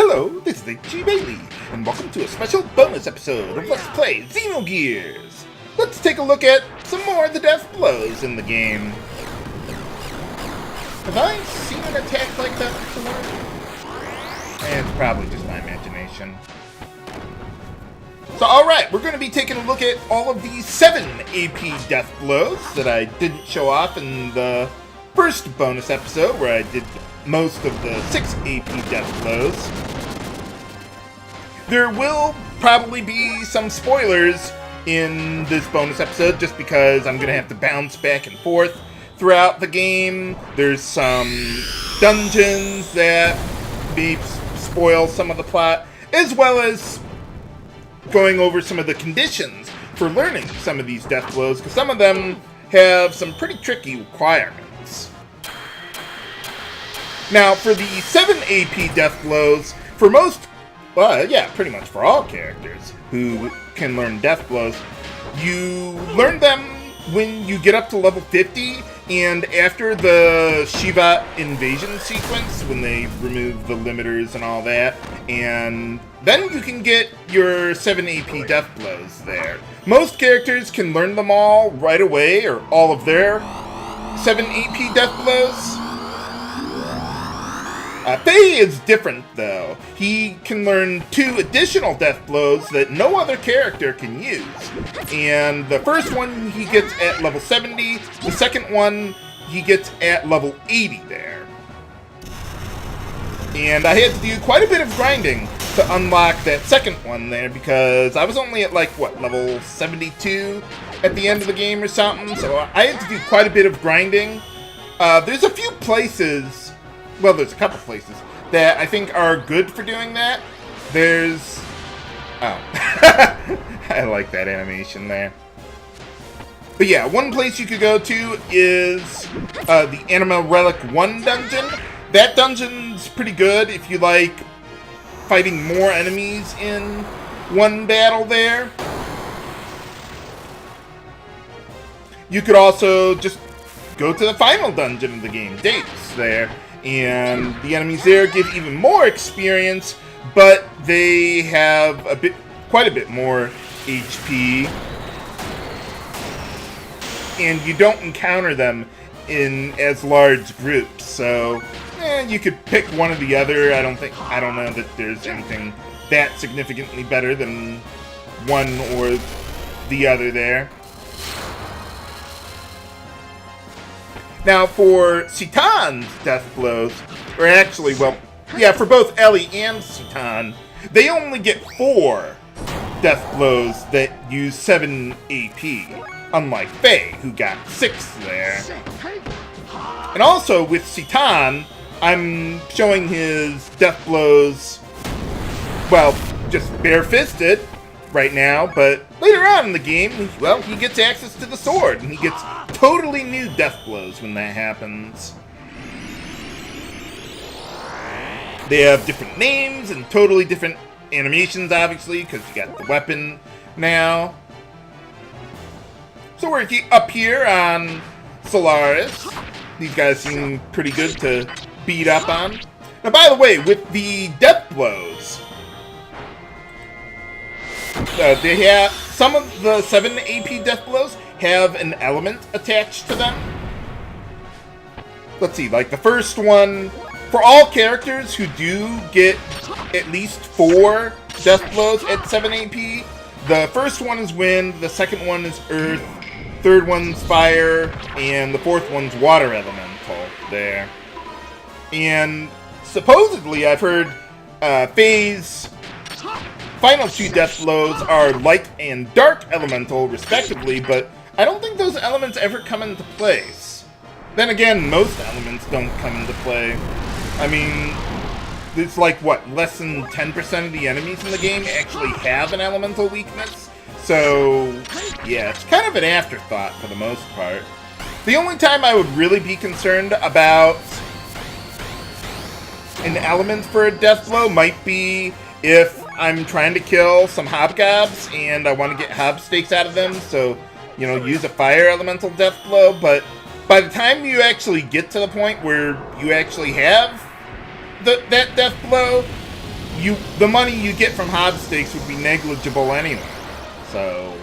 Hello, this is G. Bailey, and welcome to a special bonus episode of Let's Play Xenogears. Let's take a look at some more of the Deathblows in the game. Have I seen an attack like that before? It's probably just my imagination. So alright, we're going to be taking a look at all of these 7 AP Deathblows that I didn't show off in the first bonus episode where I did most of the 6 AP Deathblows. There will probably be some spoilers in this bonus episode just because I'm going to have to bounce back and forth throughout the game. There's some dungeons that may spoil some of the plot, as well as going over some of the conditions for learning some of these Deathblows, because some of them have some pretty tricky requirements. Now, for the 7 AP Deathblows, for most, well, yeah, pretty much for all characters who can learn Deathblows, you learn them when you get up to level 50, and after the Shiva invasion sequence, when they remove the limiters and all that, and then you can get your 7 AP Deathblows there. Most characters can learn them all right away, or all of their 7 AP Deathblows. Faye is different, though. He can learn 2 additional Deathblows that no other character can use. And the first one he gets at level 70, the second one he gets at level 80 there. And I had to do quite a bit of grinding to unlock that second one there, because I was only at, like, what, level 72 at the end of the game or something, so I had to do quite a bit of grinding. There's a few places... Well, there's a couple places that I think are good for doing that. There's... Oh. I like that animation there. But yeah, one place you could go to is the Anima Relic 1 dungeon. That dungeon's pretty good if you like fighting more enemies in one battle there. You could also just go to the final dungeon of the game, Dates, there. And the enemies there give even more experience, but they have quite a bit more HP. And you don't encounter them in as large groups, so you could pick one or the other. I don't know that there's anything that significantly better than one or the other there. Now, for Citan's Deathblows, or actually, well, yeah, for both Ellie and Citan, they only get 4 Deathblows that use 7 AP, unlike Faye, who got 6 there. And also, with Citan, I'm showing his Deathblows, well, just bare-fisted right now, but later on in the game, well, he gets access to the sword, and he gets totally new Deathblows when that happens. They have different names and totally different animations, obviously, because you got the weapon now. So we're up here on Solaris. These guys seem pretty good to beat up on. Now, by the way, with the Deathblows, they have some of the 7 AP Deathblows have an element attached to them. Let's see, like the first one, for all characters who do get at least 4 Deathblows at 7 AP, the first one is wind, the second one is earth, third one's fire, and the fourth one's water elemental there. And supposedly, I've heard Faye's final 2 Deathblows are light and dark elemental, respectively, but I don't think those elements ever come into place. Then again, most elements don't come into play. I mean, it's like, what, less than 10% of the enemies in the game actually have an elemental weakness? So, yeah, it's kind of an afterthought for the most part. The only time I would really be concerned about an element for a Deathblow might be if I'm trying to kill some hobgobs and I want to get hob steaks out of them, so, you know, use a fire elemental Deathblow, but by the time you actually get to the point where you actually have that Deathblow, the money you get from hobby stakes would be negligible anyway. So,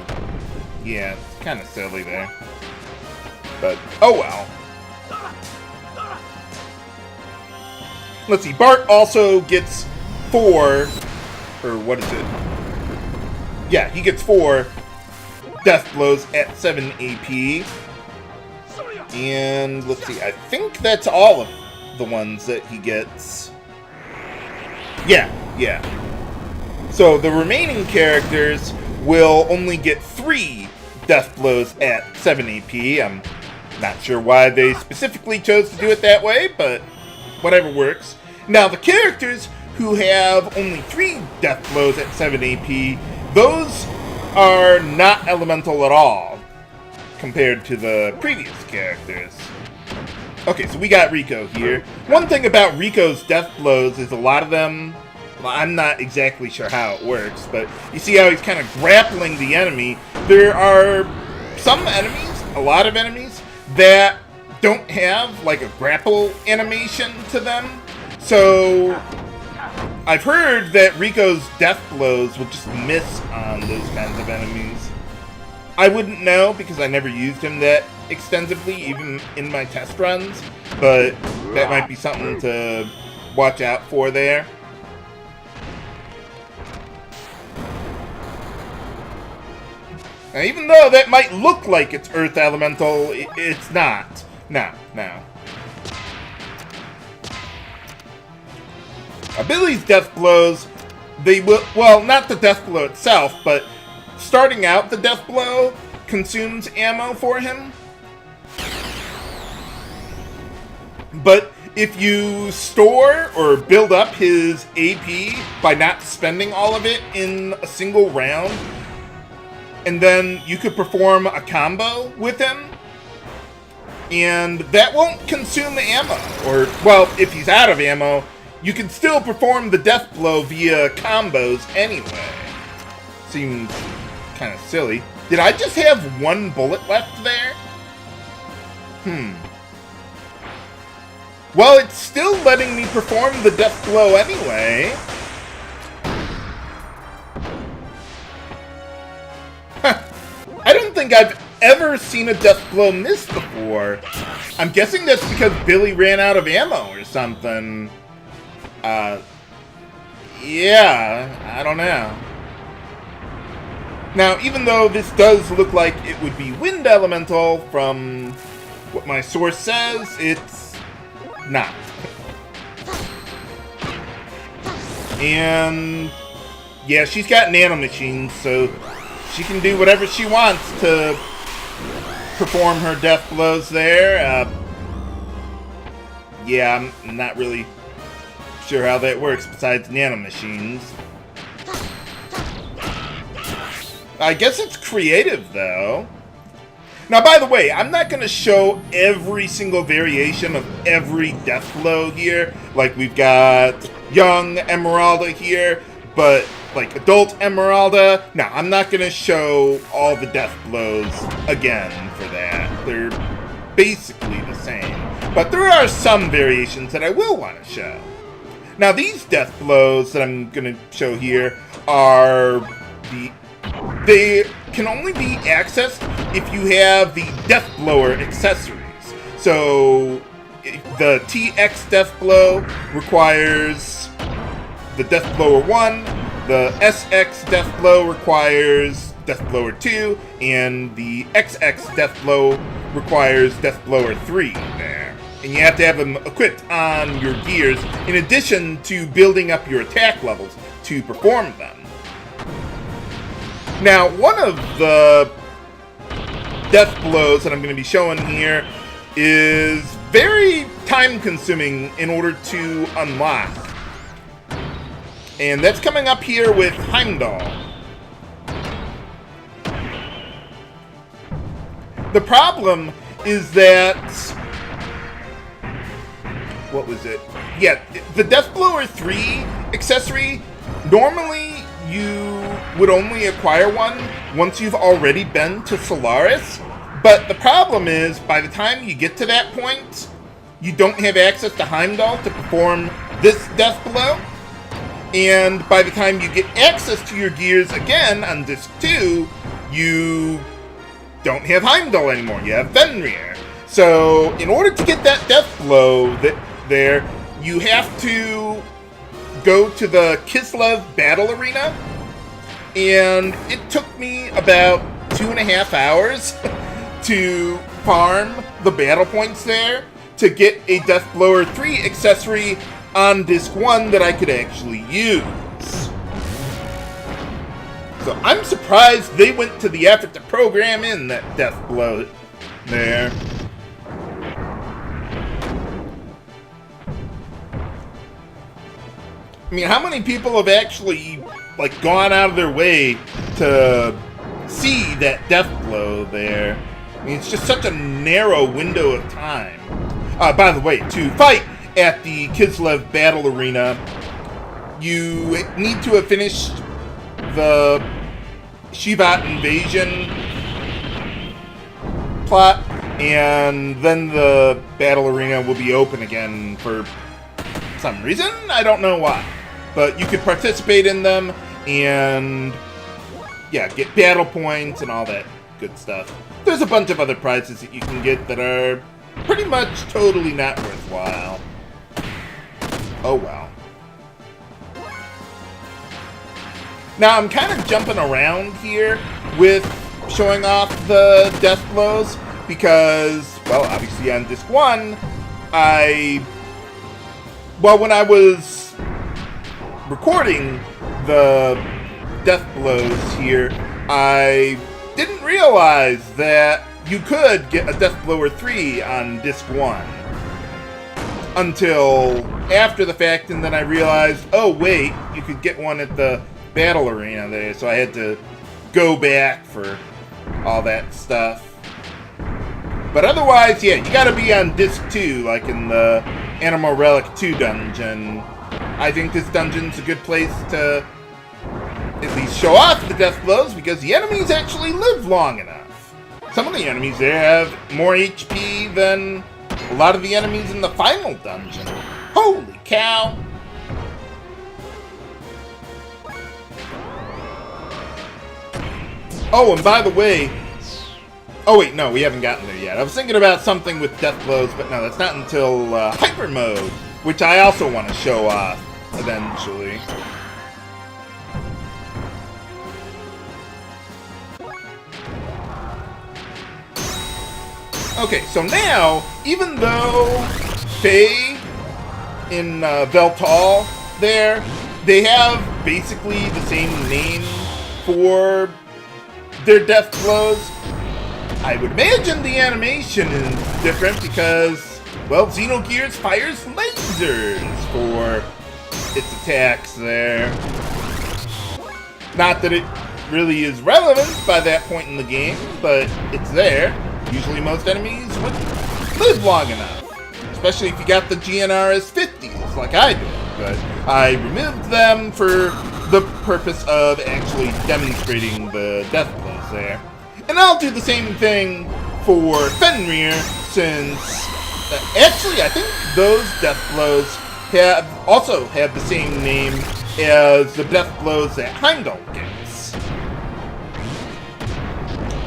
yeah, it's kind of silly there. But, oh well. Let's see, Bart also gets 4, or what is it? Yeah, he gets 4 death blows at 7 AP. And let's see, I think that's all of the ones that he gets. Yeah. So the remaining characters will only get 3 death blows at 7 AP. I'm not sure why they specifically chose to do it that way, but whatever works. Now, the characters who have only 3 death blows at 7 AP, those are not elemental at all compared to the previous characters. Okay, so we got Rico here. One thing about Rico's death blows is a lot of them, well, I'm not exactly sure how it works, but you see how he's kind of grappling the enemy. There are some enemies, a lot of enemies, that don't have like a grapple animation to them. So I've heard that Rico's death blows will just miss on those kinds of enemies. I wouldn't know because I never used him that extensively, even in my test runs, but that might be something to watch out for there. Now, even though that might look like it's Earth Elemental, it's not. No. Billy's death blows, they will, well, not the death blow itself, but starting out the death blow consumes ammo for him. But if you store or build up his AP by not spending all of it in a single round, and then you could perform a combo with him, and that won't consume ammo. Or, well, if he's out of ammo, you can still perform the death blow via combos anyway. Seems kind of silly. Did I just have 1 bullet left there? Well, it's still letting me perform the death blow anyway. I don't think I've ever seen a death blow miss before. I'm guessing that's because Billy ran out of ammo or something. Yeah, I don't know. Now, even though this does look like it would be wind elemental from what my source says, it's not. And yeah, she's got nanomachines, so she can do whatever she wants to perform her death blows there. Yeah, I'm not really sure how that works besides nanomachines. I guess it's creative, though. Now, by the way, I'm not going to show every single variation of every death blow here. Like, we've got young Emeralda here, but, like, adult Emeralda. No, I'm not going to show all the death blows again for that. They're basically the same. But there are some variations that I will want to show. Now, these death blows that I'm going to show here are they can only be accessed if you have the Deathblower accessories. So, the TX Deathblow requires the Deathblower 1, the SX Deathblow requires Deathblower 2, and the XX Deathblow requires Deathblower 3 there. And you have to have them equipped on your gears in addition to building up your attack levels to perform them. Now, one of the death blows that I'm going to be showing here is very time-consuming in order to unlock. And that's coming up here with Heimdall. The problem is that... what was it? Yeah, the Deathblower 3 accessory, normally you would only acquire one once you've already been to Solaris. But the problem is, by the time you get to that point, you don't have access to Heimdall to perform this death blow. And by the time you get access to your gears again on Disc 2, you don't have Heimdall anymore. You have Fenrir. So in order to get that Deathblow there, you have to go to the Kislev Battle Arena. And it took me about 2.5 hours to farm the battle points there to get a Deathblower 3 accessory on Disc 1 that I could actually use. So I'm surprised they went to the effort to program in that Deathblow there. I mean, how many people have actually, like, gone out of their way to see that Deathblow there? I mean, it's just such a narrow window of time. By the way, to fight at the Kislev Battle Arena, you need to have finished the Shivat invasion plot, and then the battle arena will be open again for some reason. I don't know why. But you could participate in them and, yeah, get battle points and all that good stuff. There's a bunch of other prizes that you can get that are pretty much totally not worthwhile. Oh well. Now I'm kind of jumping around here with showing off the Deathblows because, well, obviously on Disc 1, when I was recording the Deathblows here, I didn't realize that you could get a Deathblower 3 on Disc 1 until after the fact, and then I realized, oh wait, you could get one at the battle arena there, so I had to go back for all that stuff. But otherwise, yeah, you gotta be on Disc 2, like in the Animal Relic 2 dungeon. I think this dungeon's a good place to at least show off the Deathblows, because the enemies actually live long enough. Some of the enemies there have more HP than a lot of the enemies in the final dungeon. Holy cow! Oh, and by the way... Oh wait, no, we haven't gotten there yet. I was thinking about something with Deathblows, but no, that's not until Hyper Mode, which I also want to show off eventually. Okay, so now, even though Faye in Veltal there, they have basically the same name for their Deathblows, I would imagine the animation is different because, well, Xenogears fires lasers for its attacks there. Not that it really is relevant by that point in the game, but it's there. Usually most enemies would live long enough, especially if you got the GNRS 50s like I did, but I removed them for the purpose of actually demonstrating the Deathblows there. And I'll do the same thing for Fenrir, since actually I think those Deathblows also have the same name as the Deathblows that Heimdall gets.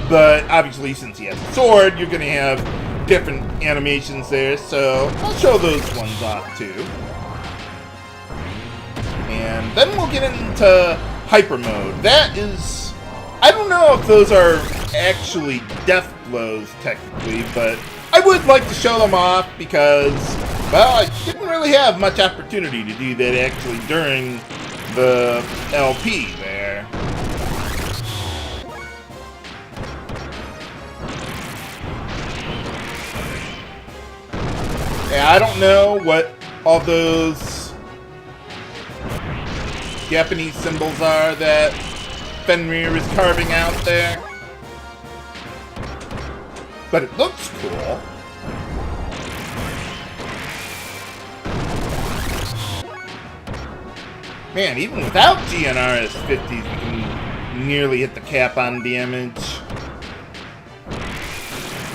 But obviously, since he has a sword, you're going to have different animations there, so I'll show those ones off too. And then we'll get into Hyper Mode. That is... I don't know if those are actually Deathblows, technically, but I would like to show them off because, well, I didn't really have much opportunity to do that actually during the LP there. Yeah, I don't know what all those Japanese symbols are that Fenrir is carving out there, but it looks cool. Man, even without GNRS 50s, we can nearly hit the cap on damage.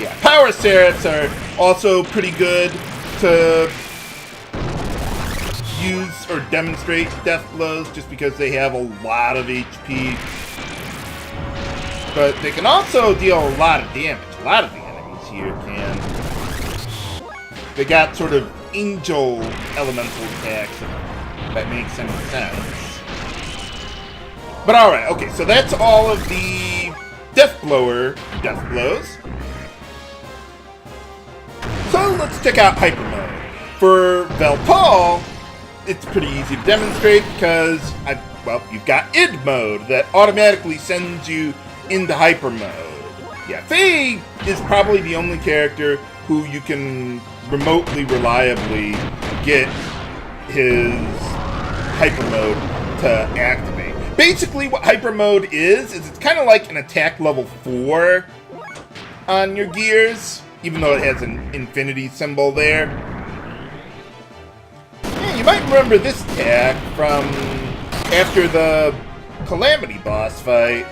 Yeah, Power Seraphs are also pretty good to use or demonstrate Deathblows just because they have a lot of HP. But they can also deal a lot of damage. A lot of the enemies here can. They got sort of angel elemental attacks, if that makes any sense. But alright, okay, so that's all of the Deathblower Deathblows. So let's check out Hyper Mode. For Velpal, it's pretty easy to demonstrate because, you've got id mode that automatically sends you into Hyper Mode. Yeah, Faye is probably the only character who you can remotely, reliably get his Hyper Mode to activate. Basically, what Hyper Mode is it's kind of like an attack level 4 on your gears, even though it has an infinity symbol there. Yeah, you might remember this attack from after the Calamity boss fight.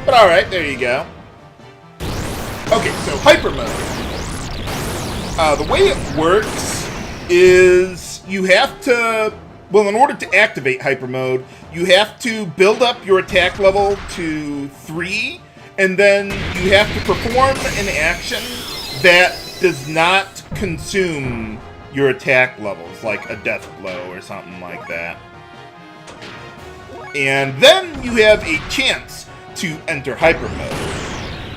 But alright, there you go. Okay, so Hyper Mode. The way it works is you have to, in order to activate Hyper Mode, you have to build up your attack level to 3, and then you have to perform an action that does not consume your attack levels, like a death blow or something like that. And then you have a chance to enter Hyper Mode.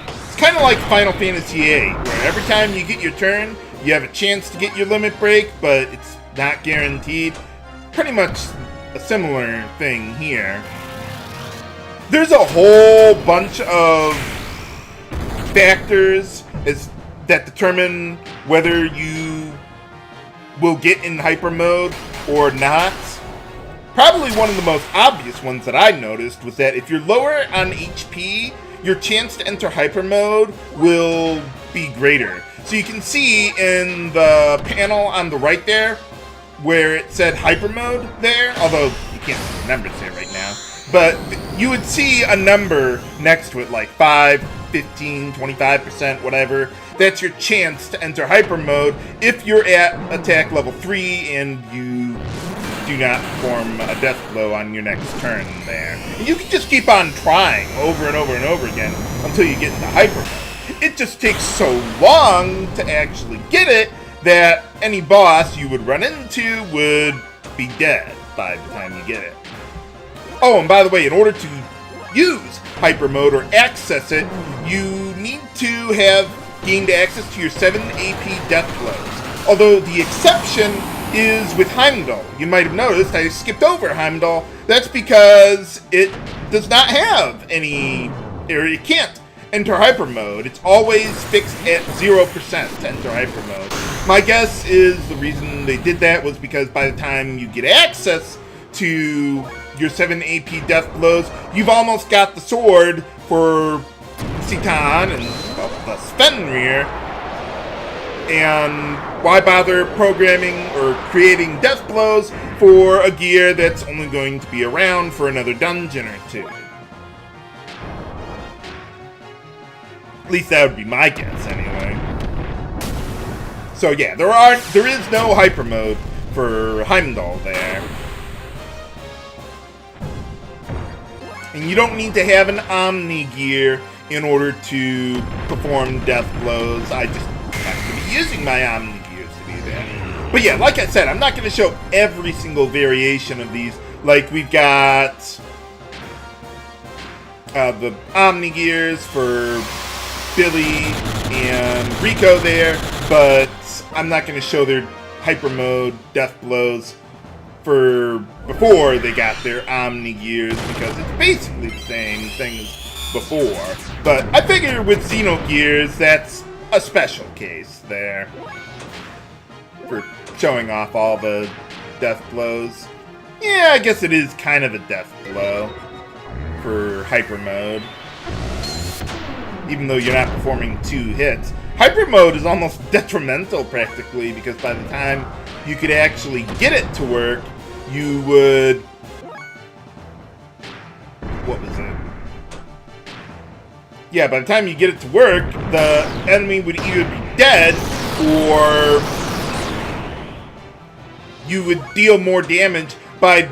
It's kind of like Final Fantasy VIII, where every time you get your turn, you have a chance to get your limit break, but it's not guaranteed. Pretty much a similar thing here. There's a whole bunch of factors that determine whether you will get in Hyper Mode or not. Probably one of the most obvious ones that I noticed was that if you're lower on HP, your chance to enter Hyper Mode will be greater. So you can see in the panel on the right there, where it said Hyper Mode there, although you can't see the numbers there right now, but you would see a number next to it, like 5, 15, 25%, whatever. That's your chance to enter Hyper Mode if you're at attack level 3 and you do not perform a death blow on your next turn there. And you can just keep on trying over and over and over again until you get into Hyper Mode. It just takes so long to actually get it that any boss you would run into would be dead by the time you get it. Oh, and by the way, in order to use Hyper Mode or access it, you need to have gained access to your 7 AP Deathblows. Although the exception is with Heimdall. You might have noticed I skipped over Heimdall. That's because it does not have any, or it can't enter Hyper Mode. It's always fixed at 0% to enter Hyper Mode. My guess is the reason they did that was because by the time you get access to your 7 AP Deathblows, you've almost got the sword for Citan and thus Fenrir. And why bother programming or creating Deathblows for a gear that's only going to be around for another dungeon or two? At least that would be my guess, anyway. So yeah, there is no Hyper Mode for Heimdall there. And you don't need to have an Omni gear in order to perform Deathblows. I just happen to be using my Omni gears to do that. But yeah, like I said, I'm not going to show every single variation of these. Like, we've got the Omni gears for Billy and Rico there, but I'm not going to show their Hyper Mode Deathblows for before they got their Omni gears, because it's basically the same thing as before. But I figure with Xenogears, that's a special case there for showing off all the Deathblows. Yeah, I guess it is kind of a death blow for Hyper Mode, even though you're not performing 2 hits. Hyper Mode is almost detrimental, practically, because by the time you could actually get it to work, you would... What was it? Yeah, by the time you get it to work, the enemy would either be dead, or you would deal more damage by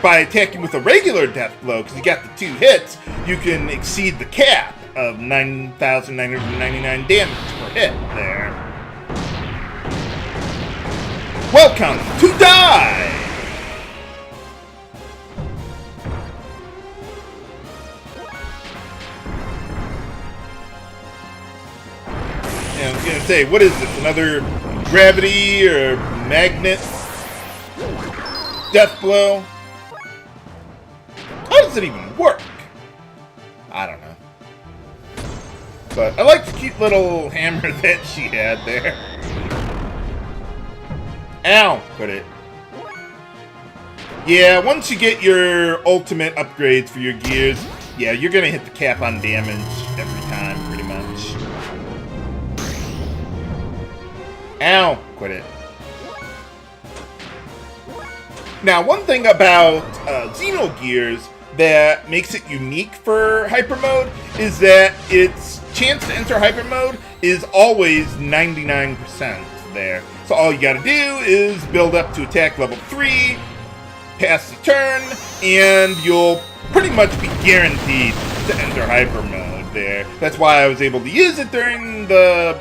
attacking with a regular death blow, because you got the 2 hits, you can exceed the cap of 9,999 damage per hit there. Welcome to Die! And I was gonna say, what is this? Another gravity or magnet death blow? How does it even work? I don't know. But I like the cute little hammer that she had there. Ow! Quit it. Yeah, once you get your ultimate upgrades for your gears, yeah, you're gonna hit the cap on damage every time, pretty much. Ow! Quit it. Now, one thing about Xenogears that makes it unique for Hyper Mode is that its chance to enter Hyper Mode is always 99% there. So all you gotta do is build up to attack level 3, pass the turn, and you'll pretty much be guaranteed to enter Hyper Mode there. That's why I was able to use it during the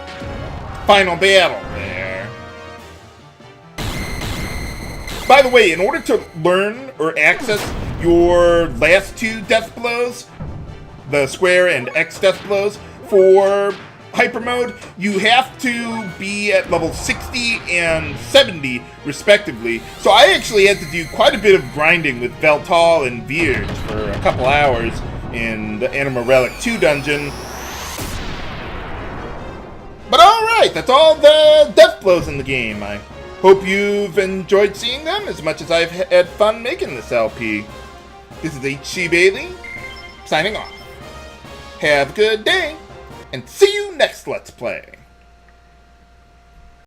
final battle there. By the way, in order to learn or access your last 2 death blows, the square and X death blows, for Hyper Mode, you have to be at level 60 and 70, respectively. So I actually had to do quite a bit of grinding with Veltal and Veers for a couple hours in the Anima Relic 2 dungeon. But alright, that's all the death blows in the game. I hope you've enjoyed seeing them as much as I've had fun making this LP. This is HC Bailey, signing off. Have a good day, and see you next Let's Play.